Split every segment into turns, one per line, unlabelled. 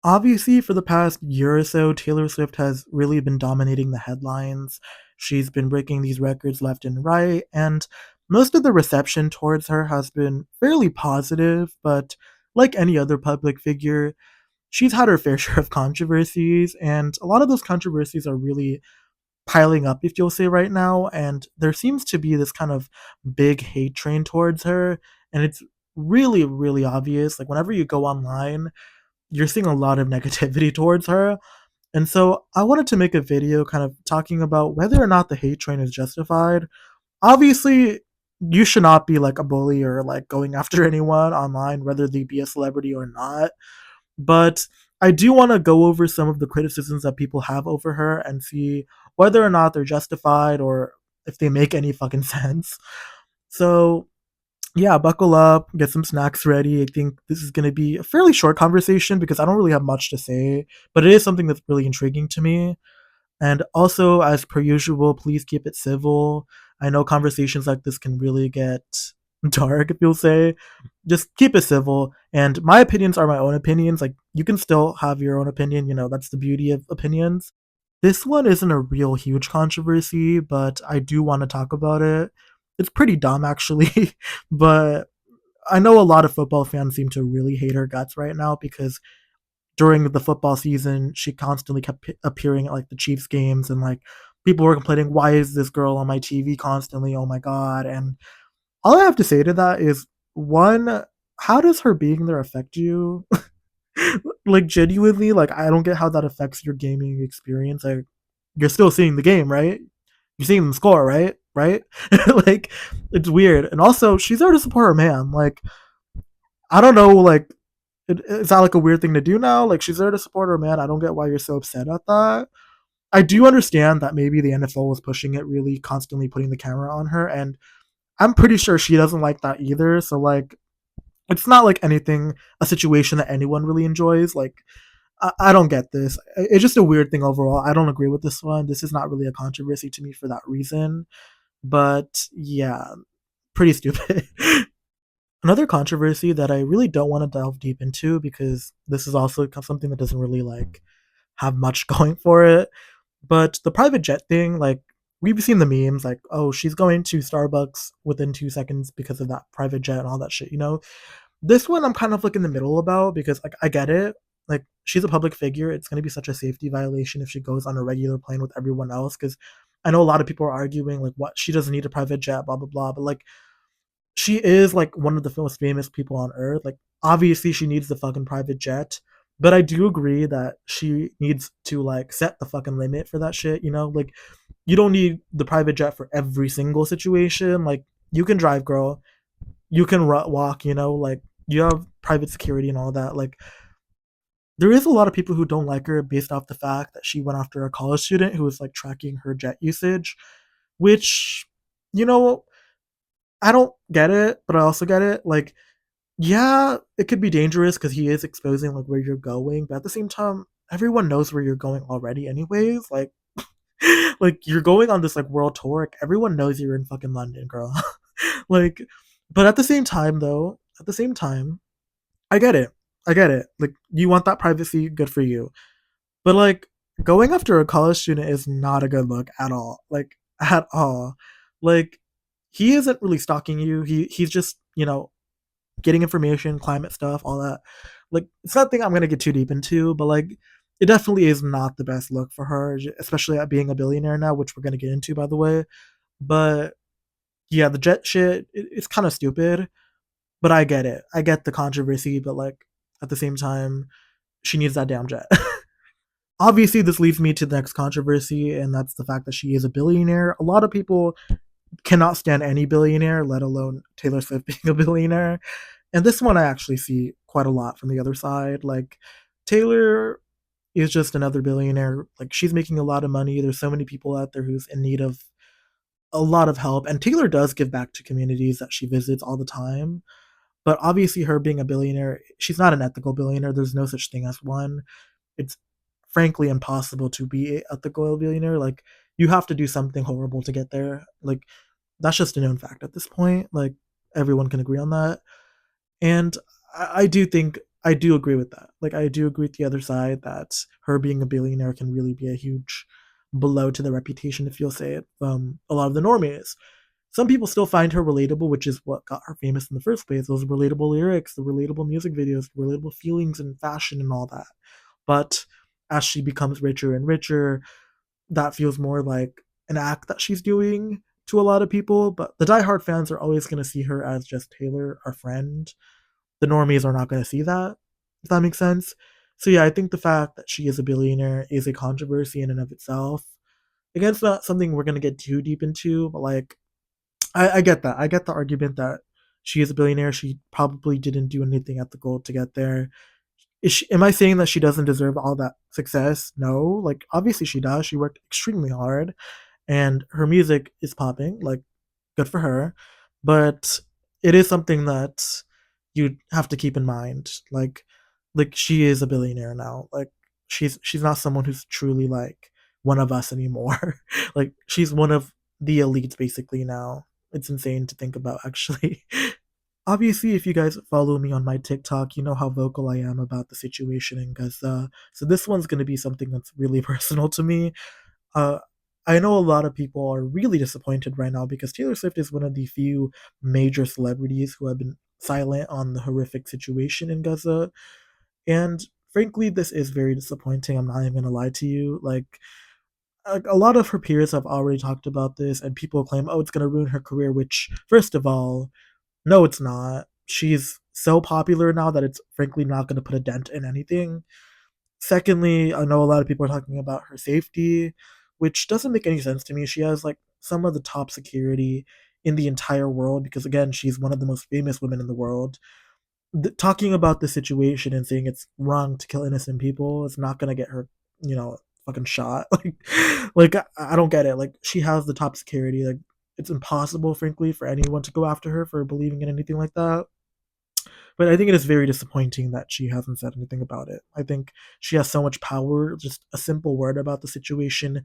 Obviously, for the past year or so, Taylor Swift has really been dominating the headlines. She's been breaking these records left and right, and most of the reception towards her has been fairly positive, but like any other public figure, she's had her fair share of controversies, and a lot of those controversies are really piling up, if you'll say, right now. And there seems to be this kind of big hate train towards her, and it's really, really obvious. Like, whenever you go online, you're seeing a lot of negativity towards her. And so I wanted to make a video kind of talking about whether or not the hate train is justified. Obviously, you should not be like a bully or like going after anyone online, whether they be a celebrity or not. But I do want to go over some of the criticisms that people have over her and see whether or not they're justified or if they make any fucking sense. So, yeah, buckle up, get some snacks ready. I think this is going to be a fairly short conversation because I don't really have much to say, but it is something that's really intriguing to me. And also, as per usual, please keep it civil. I know conversations like this can really get dark, if you'll say. Just keep it civil. And my opinions are my own opinions. Like, you can still have your own opinion. That's the beauty of opinions. This one isn't a real huge controversy, but I do want to talk about it. It's pretty dumb, actually, but I know a lot of football fans seem to really hate her guts right now because during the football season, she constantly kept appearing at like the Chiefs games, and like people were complaining, "Why is this girl on my TV constantly? Oh my god!" And all I have to say to that is, one, how does her being there affect you? Like, genuinely, like, I don't get how that affects your gaming experience. Like, you're still seeing the game, right? You're seeing them score, right? Right? Like, it's weird. And also, she's there to support her man. Like, I don't know, like, is that like a weird thing to do now? Like, she's there to support her man. I don't get why you're so upset at that. I do understand that maybe the NFL was pushing it, really constantly putting the camera on her, and I'm pretty sure she doesn't like that either. So like, it's not like anything, a situation that anyone really enjoys. Like, I don't get this. It's just a weird thing overall. I don't agree with this one. This is not really a controversy to me for that reason. But yeah, pretty stupid. Another controversy that I really don't want to delve deep into because this is also something that doesn't really like have much going for it. But the private jet thing, like, we've seen the memes, like, oh, she's going to Starbucks within 2 seconds because of that private jet and all that shit. This one I'm kind of like in the middle about because like I get it. Like, she's a public figure. It's gonna be such a safety violation if she goes on a regular plane with everyone else. Because I know a lot of people are arguing like, what, she doesn't need a private jet, blah blah blah. But like, she is like one of the most famous people on earth. Like, obviously she needs the fucking private jet. But I do agree that she needs to like set the fucking limit for that shit. Like, you don't need the private jet for every single situation. Like, you can drive, girl. You can walk. Like, you have private security and all that. Like, there is a lot of people who don't like her based off the fact that she went after a college student who was like tracking her jet usage, which, you know, I don't get it, but I also get it. Like, yeah, it could be dangerous because he is exposing like where you're going, but at the same time, everyone knows where you're going already, anyways. Like, like, you're going on this like world tour. Like, everyone knows you're in fucking London, girl. Like, but at the same time, though, at the same time, I get it. I get it. Like, you want that privacy, good for you. But like, going after a college student is not a good look at all. Like, at all. Like, he isn't really stalking you. He's just, getting information, climate stuff, all that. Like, it's nothing I'm gonna get too deep into, but like, it definitely is not the best look for her, especially at being a billionaire now, which we're gonna get into, by the way. But yeah, the jet shit, it's kind of stupid, but I get it. I get the controversy, but like, at the same time, she needs that damn jet. Obviously, this leads me to the next controversy, and that's the fact that she is a billionaire. A lot of people cannot stand any billionaire, let alone Taylor Swift being a billionaire. And this one I actually see quite a lot from the other side. Like, Taylor is just another billionaire. Like, she's making a lot of money. There's so many people out there who's in need of a lot of help. And Taylor does give back to communities that she visits all the time. But obviously, her being a billionaire, she's not an ethical billionaire. There's no such thing as one. It's frankly impossible to be a ethical billionaire. Like, you have to do something horrible to get there. Like, that's just a known fact at this point. Like, everyone can agree on that. And I do think I do agree with that. Like, I do agree with the other side that her being a billionaire can really be a huge blow to the reputation, if you'll say it, from a lot of the normies. Some people still find her relatable, which is what got her famous in the first place. Those relatable lyrics, the relatable music videos, the relatable feelings and fashion and all that. But as she becomes richer and richer, that feels more like an act that she's doing to a lot of people. But the diehard fans are always going to see her as just Taylor, our friend. The normies are not going to see that, if that makes sense. So yeah, I think the fact that she is a billionaire is a controversy in and of itself. Again, it's not something we're going to get too deep into, but like, I get that. I get the argument that she is a billionaire. She probably didn't do anything ethical to get there. Am I saying that she doesn't deserve all that success? No. Like, obviously she does. She worked extremely hard, and her music is popping. Like, good for her. But it is something that you have to keep in mind. Like she is a billionaire now. Like, she's not someone who's truly like one of us anymore. Like, she's one of the elites basically now. It's insane to think about, actually. Obviously, if you guys follow me on my TikTok, you know how vocal I am about the situation in Gaza. So this one's going to be something that's really personal to me. Uh, I know a lot of people are really disappointed right now because Taylor Swift is one of the few major celebrities who have been silent on the horrific situation in Gaza. And frankly, this is very disappointing. I'm not even going to lie to you. Like, a lot of her peers have already talked about this, and people claim, oh, it's going to ruin her career, which, first of all, no, it's not. She's so popular now that it's frankly not going to put a dent in anything. Secondly, I know a lot of people are talking about her safety, which doesn't make any sense to me. She has like some of the top security in the entire world because, again, she's one of the most famous women in the world. Talking about the situation and saying it's wrong to kill innocent people is not going to get her, fucking shot. Like I don't get it. Like, she has the top security. Like, it's impossible, frankly, for anyone to go after her for believing in anything like that. But I think it is very disappointing that she hasn't said anything about it. I think she has so much power. Just a simple word about the situation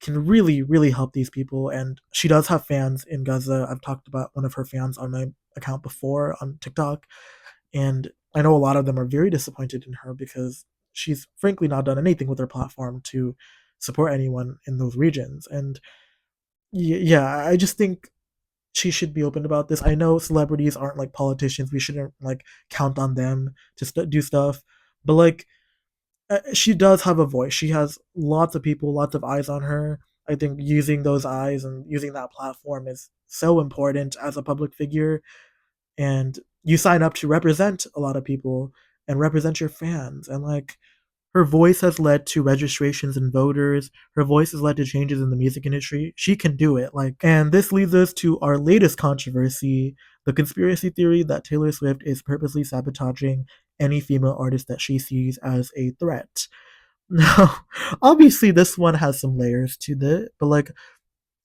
can really, really help these people. And she does have fans in Gaza. I've talked about one of her fans on my account before on TikTok. And I know a lot of them are very disappointed in her because she's frankly not done anything with her platform to support anyone in those regions. And yeah, I just think she should be open about this. I know celebrities aren't like politicians. We shouldn't like count on them to do stuff. But like, she does have a voice. She has lots of people, lots of eyes on her. I think using those eyes and using that platform is so important as a public figure. And you sign up to represent a lot of people and represent your fans. And like, her voice has led to registrations and voters. Her voice has led to changes in the music industry. She can do it. And this leads us to our latest controversy, the conspiracy theory that Taylor Swift is purposely sabotaging any female artist that she sees as a threat. Now, obviously, this one has some layers to it, but like,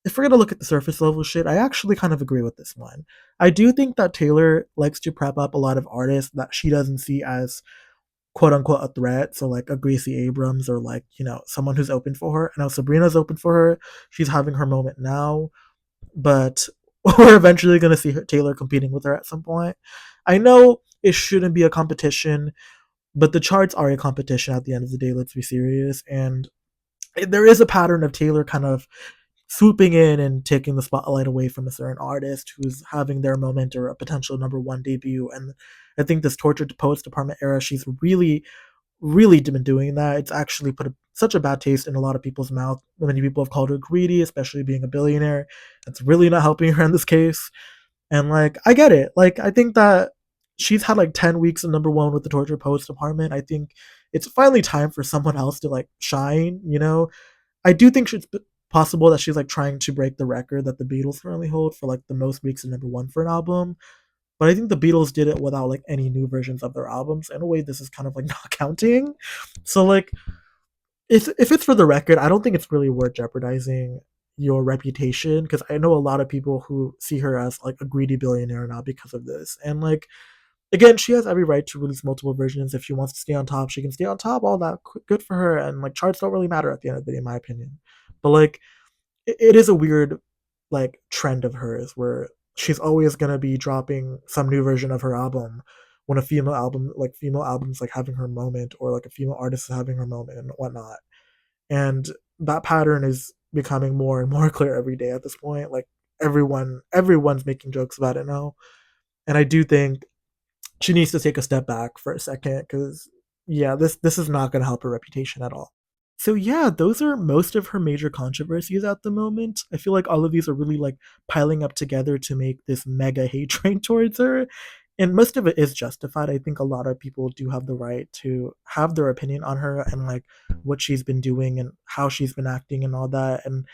if we're gonna look at the surface level shit, I actually kind of agree with this one. I do think that Taylor likes to prep up a lot of artists that she doesn't see as quote unquote a threat. So like a Gracie Abrams or like, someone who's open for her. I know Sabrina's open for her. She's having her moment now, but we're eventually going to see Taylor competing with her at some point. I know it shouldn't be a competition, but the charts are a competition at the end of the day. Let's be serious. And there is a pattern of Taylor kind of swooping in and taking the spotlight away from a certain artist who's having their moment or a potential number one debut. And I think this tortured post department era, she's really, really been doing that. It's actually put such a bad taste in a lot of people's mouth. Many people have called her greedy, especially being a billionaire. It's really not helping her in this case. And like, I get it. Like, I think that she's had like 10 weeks of number one with the torture post department. I think it's finally time for someone else to like shine. I do think it's possible that she's like trying to break the record that the Beatles currently hold for like the most weeks of number one for an album. But I think the Beatles did it without like any new versions of their albums. In a way, this is kind of like not counting. So like, if it's for the record, I don't think it's really worth jeopardizing your reputation because I know a lot of people who see her as like a greedy billionaire now because of this. And like, again, she has every right to release multiple versions. If she wants to stay on top, she can stay on top. All that good for her. And like, charts don't really matter at the end of the day, in my opinion. But like, it is a weird like trend of hers where she's always gonna be dropping some new version of her album when a female album, like female albums, like having her moment, or like a female artist is having her moment and whatnot. And that pattern is becoming more and more clear every day at this point. Like everyone's making jokes about it now. And I do think she needs to take a step back for a second, because yeah, this is not going to help her reputation at all. So yeah, those are most of her major controversies at the moment. I feel like all of these are really like piling up together to make this mega hate train towards her. And most of it is justified. I think a lot of people do have the right to have their opinion on her and like what she's been doing and how she's been acting and all that. And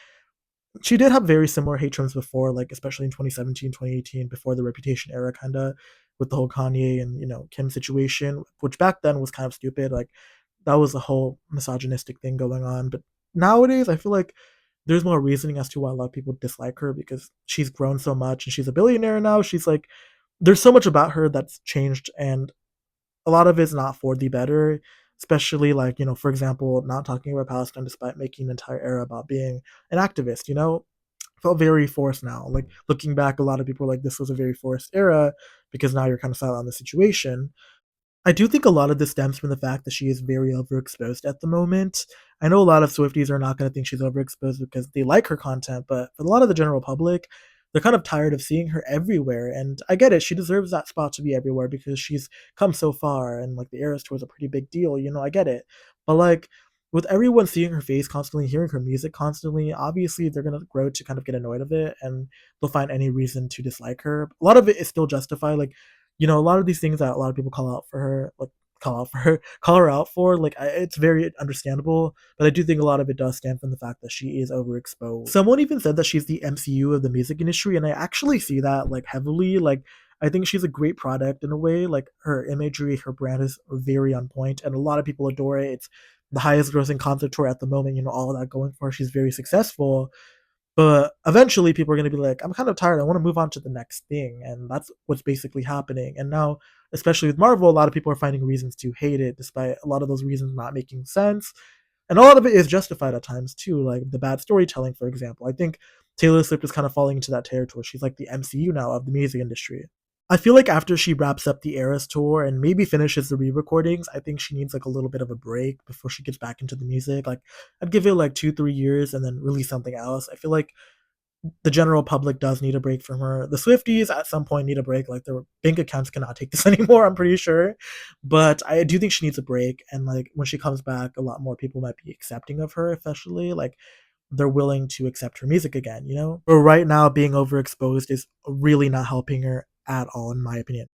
she did have very similar hate terms before, like especially in 2017, 2018, before the Reputation era, kind of with the whole Kanye and Kim situation, which back then was kind of stupid. Like that was a whole misogynistic thing going on. But nowadays, I feel like there's more reasoning as to why a lot of people dislike her, because she's grown so much and she's a billionaire now. She's like, there's so much about her that's changed, and a lot of it's not for the better. Especially like, for example, not talking about Palestine despite making an entire era about being an activist, felt very forced now. Like looking back, a lot of people are like, this was a very forced era because now you're kind of silent on the situation. I do think a lot of this stems from the fact that she is very overexposed at the moment. I know a lot of Swifties are not going to think she's overexposed because they like her content, but for a lot of the general public, they're kind of tired of seeing her everywhere. And I get it, she deserves that spot to be everywhere because she's come so far, and like the Eras tour is a pretty big deal, I get it. But like with everyone seeing her face constantly, hearing her music constantly, obviously they're gonna grow to kind of get annoyed of it, and they'll find any reason to dislike her. A lot of it is still justified. Like, a lot of these things that a lot of people call out for her, like call out for her, call her out for, like it's very understandable. But I do think a lot of it does stem from the fact that she is overexposed. Someone even said that she's the MCU of the music industry, and I actually see that like heavily. Like I think she's a great product in a way. Like her imagery, her brand is very on point, and a lot of people adore it. It's the highest grossing concert tour at the moment. All of that going for her. She's very successful. But eventually, people are going to be like, I'm kind of tired. I want to move on to the next thing. And that's what's basically happening. And now, especially with Marvel, a lot of people are finding reasons to hate it, despite a lot of those reasons not making sense. And a lot of it is justified at times, too, like the bad storytelling, for example. I think Taylor Swift is kind of falling into that territory. She's like the MCU now of the music industry. I feel like after she wraps up the Eras tour and maybe finishes the re-recordings, I think she needs like a little bit of a break before she gets back into the music. Like I'd give it like 2-3 years and then release something else. I feel like the general public does need a break from her. The Swifties at some point need a break. Like their bank accounts cannot take this anymore, I'm pretty sure. But I do think she needs a break. And like when she comes back, a lot more people might be accepting of her, especially like they're willing to accept her music again. But right now, being overexposed is really not helping her at all, in my opinion.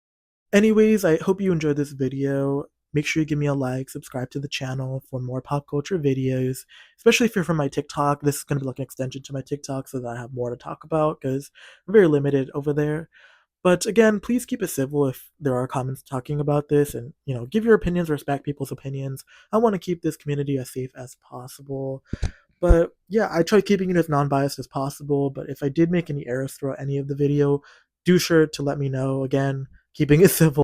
Anyways, I hope you enjoyed this video. Make sure you give me a like, subscribe to the channel for more pop culture videos, especially if you're from my TikTok. This is going to be like an extension to my TikTok so that I have more to talk about because I'm very limited over there. But again, please keep it civil if there are comments talking about this, and give your opinions, respect people's opinions. I want to keep this community as safe as possible. But yeah, I try keeping it as non-biased as possible. But if I did make any errors throughout any of the video, do sure to let me know. Again, keeping it civil.